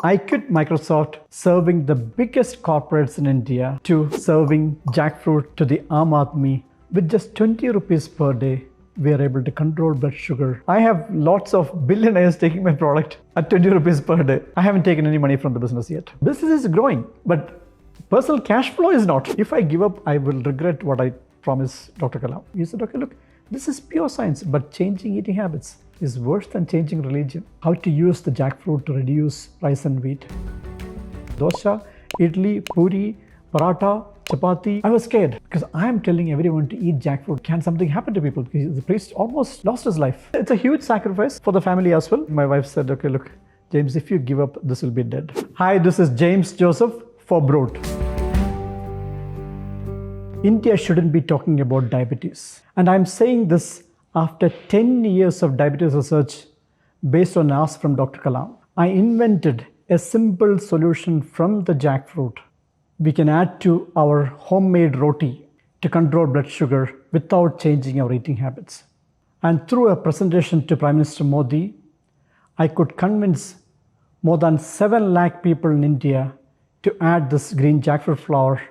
I quit Microsoft serving the biggest corporates in India to serving jackfruit to the Aam Aadmi with just 20 rupees per day. We are able to control blood sugar. I have lots of billionaires taking my product at 20 rupees per day. I haven't taken any money from the business yet. Business is growing, but personal cash flow is not. If I give up, I will regret what I promised Dr. Kalam. He said, okay, look, this is pure science, but changing eating habits is worse than changing religion. How to use the jackfruit to reduce rice and wheat. Dosha, idli, puri, paratha, chapati. I was scared because I am telling everyone to eat jackfruit. Can something happen to people? Because the priest almost lost his life. It's a huge sacrifice for the family as well. My wife said, okay, look, James, if you give up, this will be dead. Hi, this is James Joseph for Brut. India shouldn't be talking about diabetes. And I'm saying this after 10 years of diabetes research based on ask from Dr. Kalam. I invented a simple solution from the jackfruit we can add to our homemade roti to control blood sugar without changing our eating habits. And through a presentation to Prime Minister Modi, I could convince more than 7 lakh people in India to add this green jackfruit flour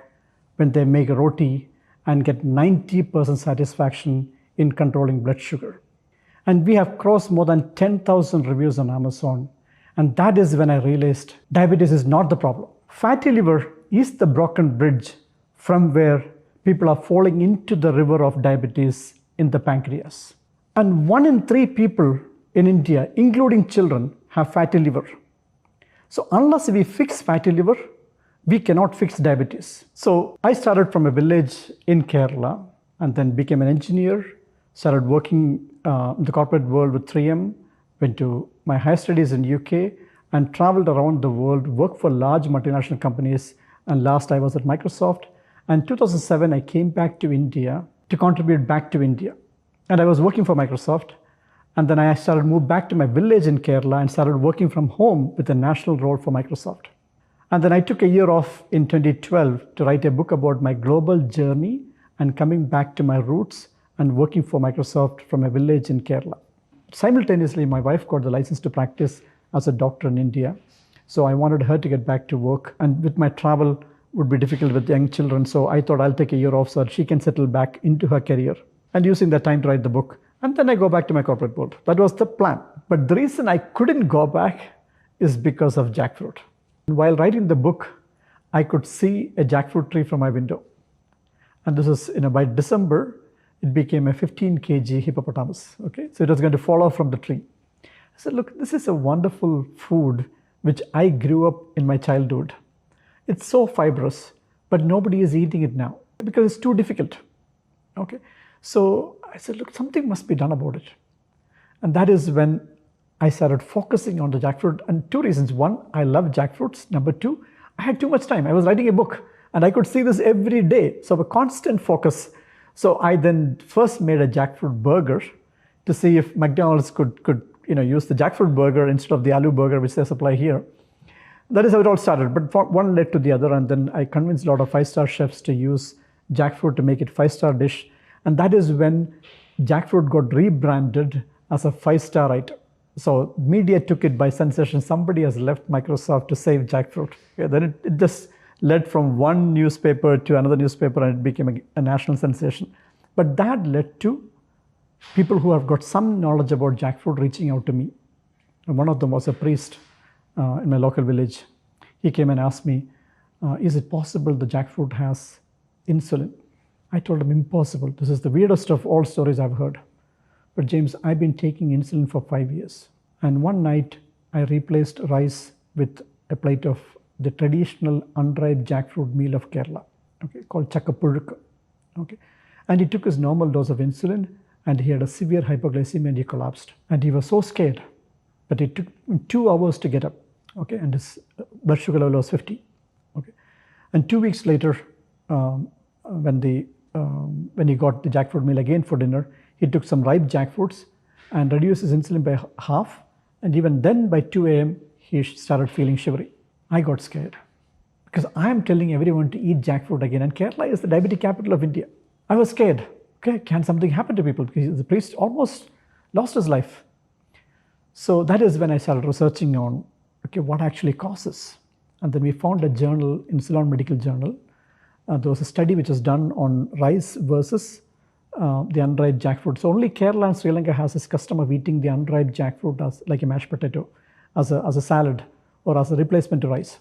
when they make a roti and get 90% satisfaction in controlling blood sugar. And we have crossed more than 10,000 reviews on Amazon. And that is when I realized diabetes is not the problem. Fatty liver is the broken bridge from where people are falling into the river of diabetes in the pancreas. And 1 in 3 people in India, including children, have fatty liver. So unless we fix fatty liver, we cannot fix diabetes. So I started from a village in Kerala and then became an engineer, started working in the corporate world with 3M, went to my higher studies in UK and traveled around the world, worked for large multinational companies. And last I was at Microsoft. And 2007, I came back to India to contribute back to India. And I was working for Microsoft. And then I started moved back to my village in Kerala and started working from home with a national role for Microsoft. And then I took a year off in 2012 to write a book about my global journey and coming back to my roots and working for Microsoft from a village in Kerala. Simultaneously, my wife got the license to practice as a doctor in India. So I wanted her to get back to work. And with my travel would be difficult with young children. So I thought I'll take a year off so that she can settle back into her career and using that time to write the book. And then I go back to my corporate world. That was the plan. But the reason I couldn't go back is because of jackfruit. While writing the book, I could see a jackfruit tree from my window. And this is, by December, it became a 15 kg hippopotamus. Okay, so it was going to fall off from the tree. I said, look, this is a wonderful food which I grew up in my childhood. It's so fibrous, but nobody is eating it now because it's too difficult. Okay, so I said, look, something must be done about it. And that is when I started focusing on the jackfruit, and 2 reasons. 1, I love jackfruits. Number 2, I had too much time. I was writing a book and I could see this every day. So a constant focus. So I then first made a jackfruit burger to see if McDonald's could use the jackfruit burger instead of the aloo burger which they supply here. That is how it all started. But one led to the other, and then I convinced a lot of 5-star chefs to use jackfruit to make it 5-star dish. And that is when jackfruit got rebranded as a 5-star item. So media took it by sensation. Somebody has left Microsoft to save jackfruit. Yeah, then it just led from one newspaper to another newspaper and it became a national sensation. But that led to people who have got some knowledge about jackfruit reaching out to me. And one of them was a priest in my local village. He came and asked me, is it possible the jackfruit has insulin? I told him, impossible. This is the weirdest of all stories I've heard. But James, I've been taking insulin for 5 years. And one night I replaced rice with a plate of the traditional unripe jackfruit meal of Kerala, okay, called chakapurukku. Okay. And he took his normal dose of insulin and he had a severe hypoglycemia and he collapsed. And he was so scared that it took him 2 hours to get up. Okay, and his blood sugar level was 50. Okay. And 2 weeks later, when he got the jackfruit meal again for dinner, he took some ripe jackfruits and reduced his insulin by half. And even then by 2 a.m., he started feeling shivery. I got scared because I am telling everyone to eat jackfruit again. And Kerala is the diabetic capital of India. I was scared. Okay, can something happen to people? Because the priest almost lost his life. So that is when I started researching on okay, what actually causes. And then we found a journal in Ceylon Medical Journal. There was a study which was done on rice versus the unripe jackfruit. So only Kerala and Sri Lanka has this custom of eating the unripe jackfruit as like a mashed potato, as a salad or as a replacement to rice.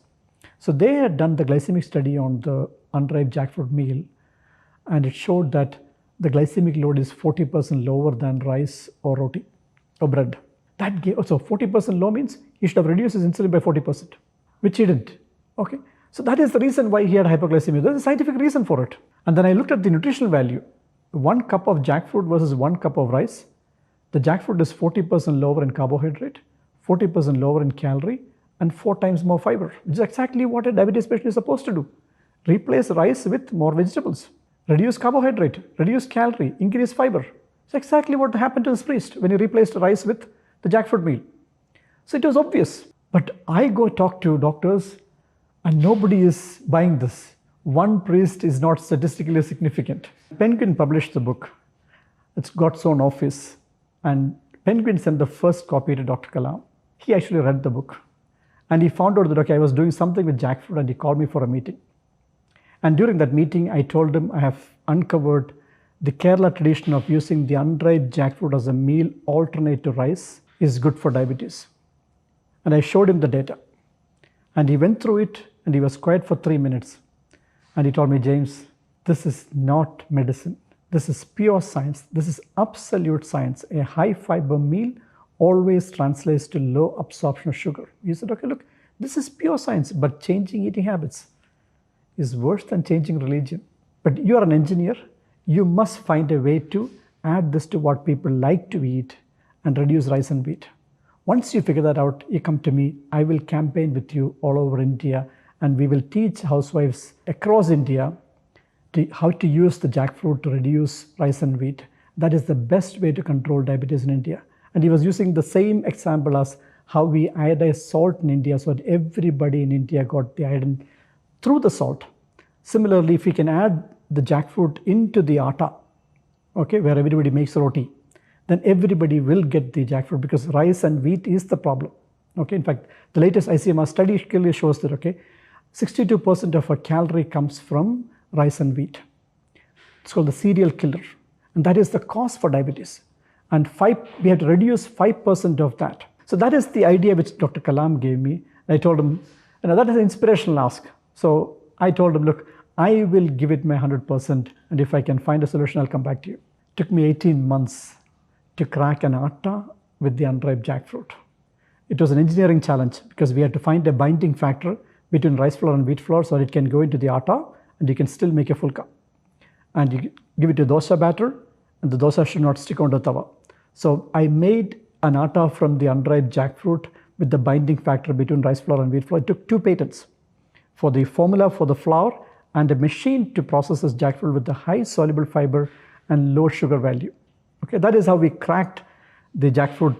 So they had done the glycemic study on the unripe jackfruit meal, and it showed that the glycemic load is 40% lower than rice or roti or bread. That gave, so 40% low means he should have reduced his insulin by 40%, which he didn't. Okay, so that is the reason why he had hypoglycemia. There's a scientific reason for it. And then I looked at the nutritional value. 1 cup of jackfruit versus 1 cup of rice. The jackfruit is 40% lower in carbohydrate, 40% lower in calorie, and 4 times more fiber, which is exactly what a diabetes patient is supposed to do. Replace rice with more vegetables, reduce carbohydrate, reduce calorie, increase fiber. It's exactly what happened to this priest when he replaced rice with the jackfruit meal. So it was obvious. But I go talk to doctors and nobody is buying this. One priest is not statistically significant. Penguin published the book. It's got its own office. And Penguin sent the first copy to Dr. Kalam. He actually read the book. And he found out that, okay, I was doing something with jackfruit, and he called me for a meeting. And during that meeting, I told him I have uncovered the Kerala tradition of using the unripe jackfruit as a meal alternate to rice is good for diabetes. And I showed him the data. And he went through it, and he was quiet for 3 minutes. And he told me, James, this is not medicine. This is pure science. This is absolute science. A high fiber meal always translates to low absorption of sugar. He said, okay, look, this is pure science, but changing eating habits is worse than changing religion. But you are an engineer. You must find a way to add this to what people like to eat and reduce rice and wheat. Once you figure that out, you come to me. I will campaign with you all over India, and we will teach housewives across India how to use the jackfruit to reduce rice and wheat. That is the best way to control diabetes in India. And he was using the same example as how we iodize salt in India so that everybody in India got the iodine through the salt. Similarly, if we can add the jackfruit into the atta, okay, where everybody makes roti, then everybody will get the jackfruit, because rice and wheat is the problem. Okay, in fact, the latest ICMR study clearly shows that, okay, 62% of our calorie comes from rice and wheat. It's called the cereal killer, and that is the cause for diabetes. And we have to reduce 5% of that. So that is the idea which Dr. Kalam gave me. I told him, that is an inspirational ask. So I told him, look, I will give it my 100%, and if I can find a solution, I'll come back to you. It took me 18 months to crack an atta with the unripe jackfruit. It was an engineering challenge because we had to find a binding factor between rice flour and wheat flour so it can go into the atta and you can still make a fulka. And you give it a dosa batter, and the dosa should not stick onto the tawa. So I made an atta from the unripe jackfruit with the binding factor between rice flour and wheat flour. It took 2 patents for the formula for the flour and a machine to process this jackfruit with the high soluble fiber and low sugar value. Okay, that is how we cracked the jackfruit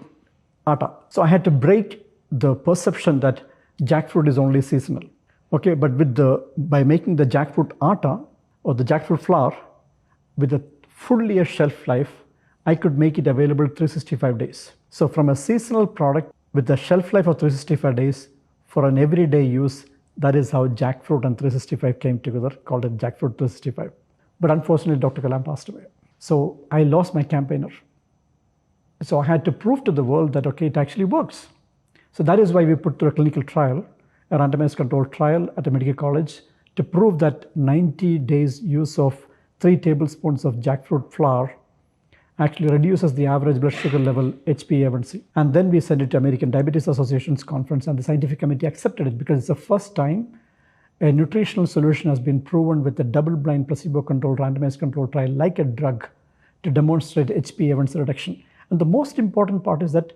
atta. So I had to break the perception that jackfruit is only seasonal. Okay, but by making the jackfruit atta or the jackfruit flour with a full year shelf life, I could make it available 365 days. So from a seasonal product with a shelf life of 365 days for an everyday use, that is how jackfruit and 365 came together, called it Jackfruit 365. But unfortunately, Dr. Kalam passed away. So I lost my campaigner. So I had to prove to the world that, okay, it actually works. So that is why we put through a clinical trial, a randomized controlled trial at a medical college, to prove that 90 days use of 3 tablespoons of jackfruit flour actually reduces the average blood sugar level HbA1c. And then we sent it to American Diabetes Association's conference, and the scientific committee accepted it because it's the first time a nutritional solution has been proven with a double-blind placebo-controlled randomized controlled trial like a drug to demonstrate HbA1c reduction. And the most important part is that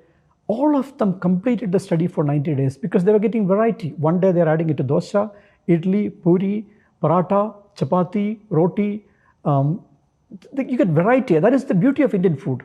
all of them completed the study for 90 days because they were getting variety. One day they're adding it to dosa, idli, puri, paratha, chapati, roti. You get variety. That is the beauty of Indian food.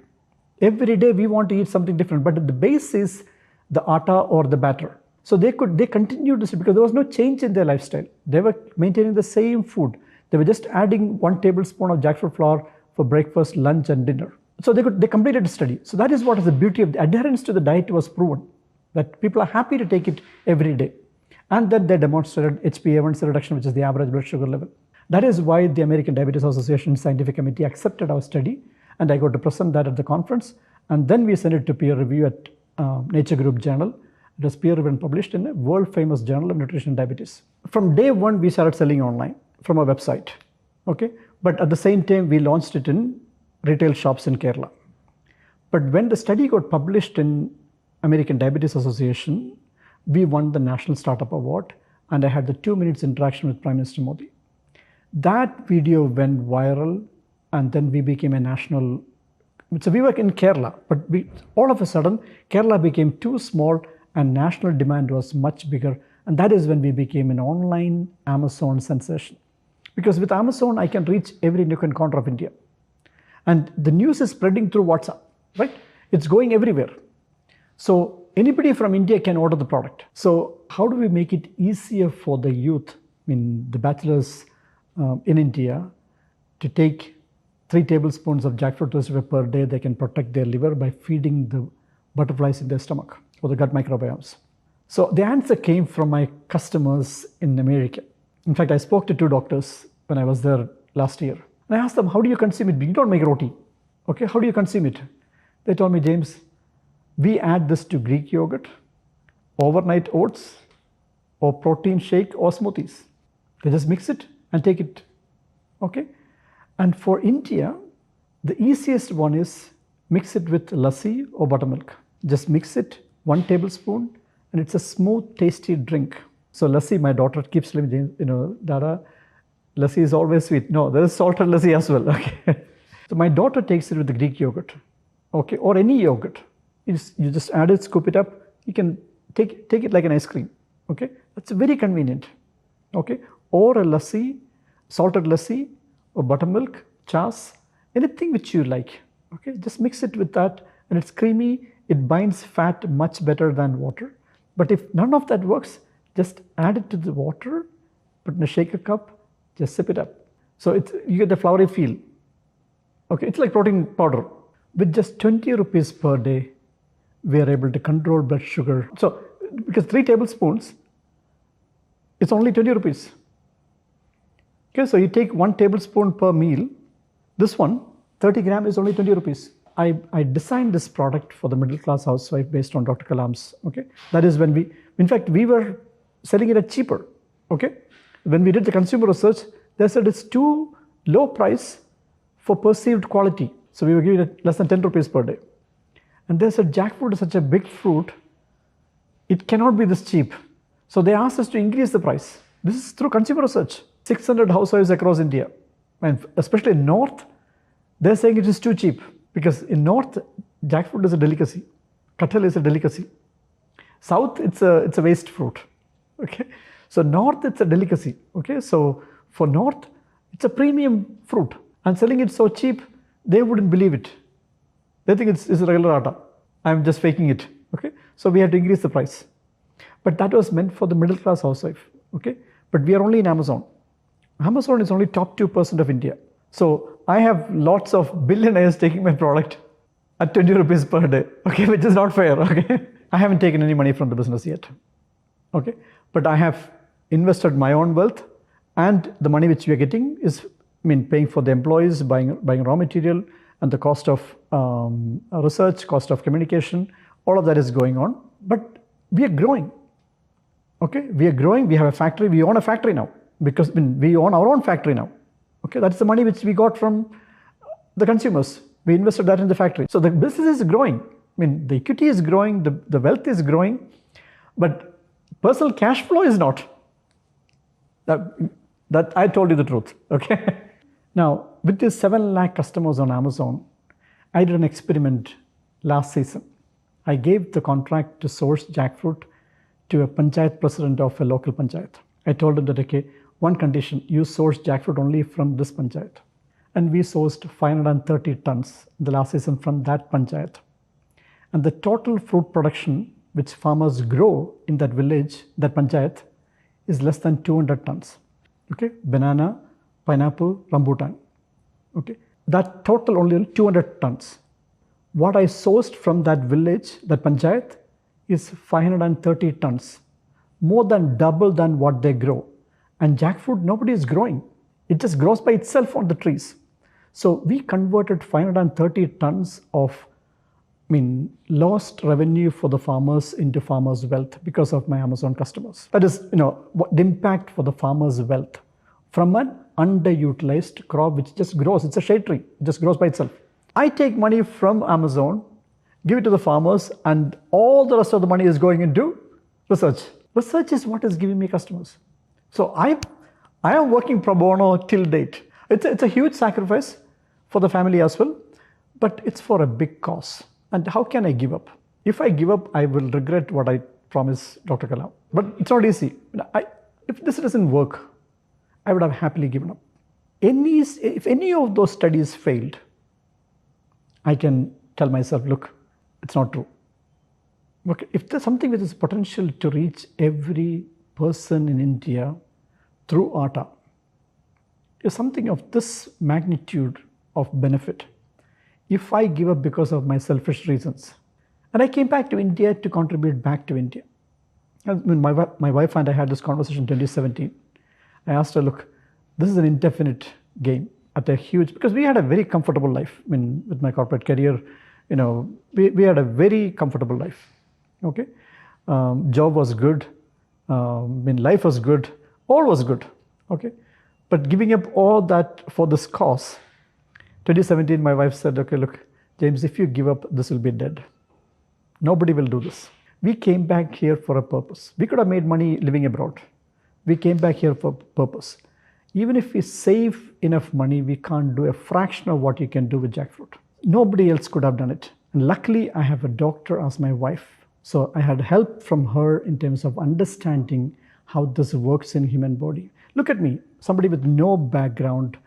Every day we want to eat something different, but the base is the atta or the batter. So they continued this because there was no change in their lifestyle. They were maintaining the same food. They were just adding 1 tablespoon of jackfruit flour for breakfast, lunch, and dinner. So they completed the study. So that is what is the beauty of the adherence to the diet was proven. that people are happy to take it every day. And then they demonstrated HbA1c reduction, which is the average blood sugar level. That is why the American Diabetes Association Scientific Committee accepted our study, and I got to present that at the conference. And then we sent it to peer review at Nature Group Journal. It was peer reviewed and published in a world famous journal of nutrition and diabetes. From day one, we started selling online from our website. Okay, but at the same time, we launched it in retail shops in Kerala. But when the study got published in American Diabetes Association, we won the National Startup Award, and I had the 2 minutes interaction with Prime Minister Modi. That video went viral, and then we became a national. So we were in Kerala, but all of a sudden, Kerala became too small and national demand was much bigger. And that is when we became an online Amazon sensation. Because with Amazon, I can reach every nook and corner of India. And the news is spreading through WhatsApp, right? It's going everywhere. So anybody from India can order the product. So how do we make it easier for the youth, the bachelors in India, to take 3 tablespoons of jackfruit roasted per day? They can protect their liver by feeding the butterflies in their stomach or the gut microbiomes. So the answer came from my customers in America. In fact, I spoke to 2 doctors when I was there last year. And I asked them, how do you consume it? You don't make roti. Okay, how do you consume it? They told me, James, we add this to Greek yogurt, overnight oats, or protein shake or smoothies. They just mix it and take it. Okay? And for India, the easiest one is mix it with lassi or buttermilk. Just mix it, 1 tablespoon, and it's a smooth, tasty drink. So lassi, my daughter keeps telling me, Dada, lassi is always sweet. No, there is salted lassi as well. Okay. So my daughter takes it with the Greek yogurt, okay, or any yogurt. You just add it, scoop it up. You can take it like an ice cream. Okay, that's very convenient. Okay, or a lassi, salted lassi, or buttermilk, chas, anything which you like. Okay, just mix it with that, and it's creamy. It binds fat much better than water. But if none of that works, just add it to the water, put in a shaker cup, just sip it up. So you get the flowery feel. Okay, it's like protein powder. With just 20 rupees per day, we are able to control blood sugar. So, because 3 tablespoons, it's only 20 rupees. Okay, so you take 1 tablespoon per meal. This one, 30 grams is only 20 rupees. I designed this product for the middle class housewife based on Dr. Kalam's. Okay, that is when we were selling it at cheaper. Okay, when we did the consumer research, they said it's too low price for perceived quality. So we were giving it less than 10 rupees per day. And they said jackfruit is such a big fruit, it cannot be this cheap. So they asked us to increase the price. This is through consumer research. 600 housewives across India, and especially in North, they're saying it is too cheap. Because in North, jackfruit is a delicacy. Kathal is a delicacy. South, it's a waste fruit. Okay, so North, it's a delicacy. Okay, so for North, it's a premium fruit, and selling it so cheap, they wouldn't believe it. They think it's a regular atta. I'm just faking it. Okay, so we had to increase the price. But that was meant for the middle class housewife. Okay, but we are only in Amazon. Amazon is only top 2% of India. So I have lots of billionaires taking my product at 20 rupees per day, okay, which is not fair, okay. I haven't taken any money from the business yet, okay. But I have invested my own wealth, and the money which we are getting is, paying for the employees, buying raw material, and the cost of research, cost of communication, all of that is going on. But we are growing, okay. We are growing, we have a factory, we own a factory now, because we own our own factory now. Okay, that's the money which we got from the consumers. We invested that in the factory. So the business is growing. The equity is growing, the wealth is growing, but personal cash flow is not. That I told you the truth, okay? Now, with these 7 lakh customers on Amazon, I did an experiment last season. I gave the contract to source jackfruit to a panchayat president of a local panchayat. I told him that, okay, one condition, you source jackfruit only from this panchayat. And we sourced 530 tons in the last season from that panchayat. And the total fruit production which farmers grow in that village, that panchayat, is less than 200 tons. Okay, banana, pineapple, rambutan. Okay, that total only 200 tons. What I sourced from that village, that panchayat, is 530 tons, more than double than what they grow. And jackfruit, nobody is growing. It just grows by itself on the trees. So we converted 530 tons of lost revenue for the farmers into farmers' wealth because of my Amazon customers. That is, what the impact for the farmers' wealth from an underutilized crop which just grows. It's a shade tree. It just grows by itself. I take money from Amazon, give it to the farmers, and all the rest of the money is going into research. Research is what is giving me customers. So I am working pro bono till date. It's a huge sacrifice for the family as well, but it's for a big cause. And how can I give up? If I give up, I will regret what I promised Dr. Kalam. But it's not easy. If this doesn't work, I would have happily given up. If any of those studies failed, I can tell myself, look, it's not true. Okay, if there's something which is potential to reach every person in India through ATA, is something of this magnitude of benefit. If I give up because of my selfish reasons, and I came back to India to contribute back to India. My wife and I had this conversation in 2017. I asked her, look, this is an indefinite game at a huge, because we had a very comfortable life. With my corporate career, we had a very comfortable life. Okay, job was good, life was good, all was good. Okay, but giving up all that for this cause. 2017, my wife said, okay, look, James, if you give up, this will be dead. Nobody will do this. We came back here for a purpose. We could have made money living abroad. We came back here for purpose. Even if we save enough money, we can't do a fraction of what you can do with jackfruit. Nobody else could have done it. And luckily, I have a doctor as my wife. So I had help from her in terms of understanding how this works in human body. Look at me, somebody with no background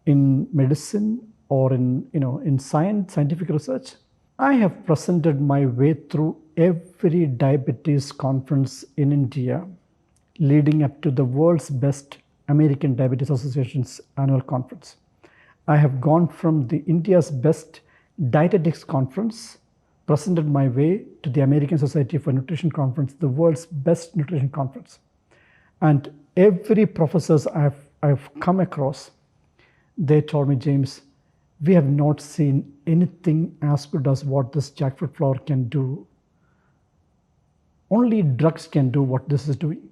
in medicine or in scientific research. I have presented my way through every diabetes conference in India, leading up to the world's best American Diabetes Association's annual conference. I have gone from the India's best dietetics conference, presented my way to the American Society for Nutrition conference, the world's best nutrition conference. And every professors I've come across, they told me, James, we have not seen anything as good as what this jackfruit flower can do. Only drugs can do what this is doing.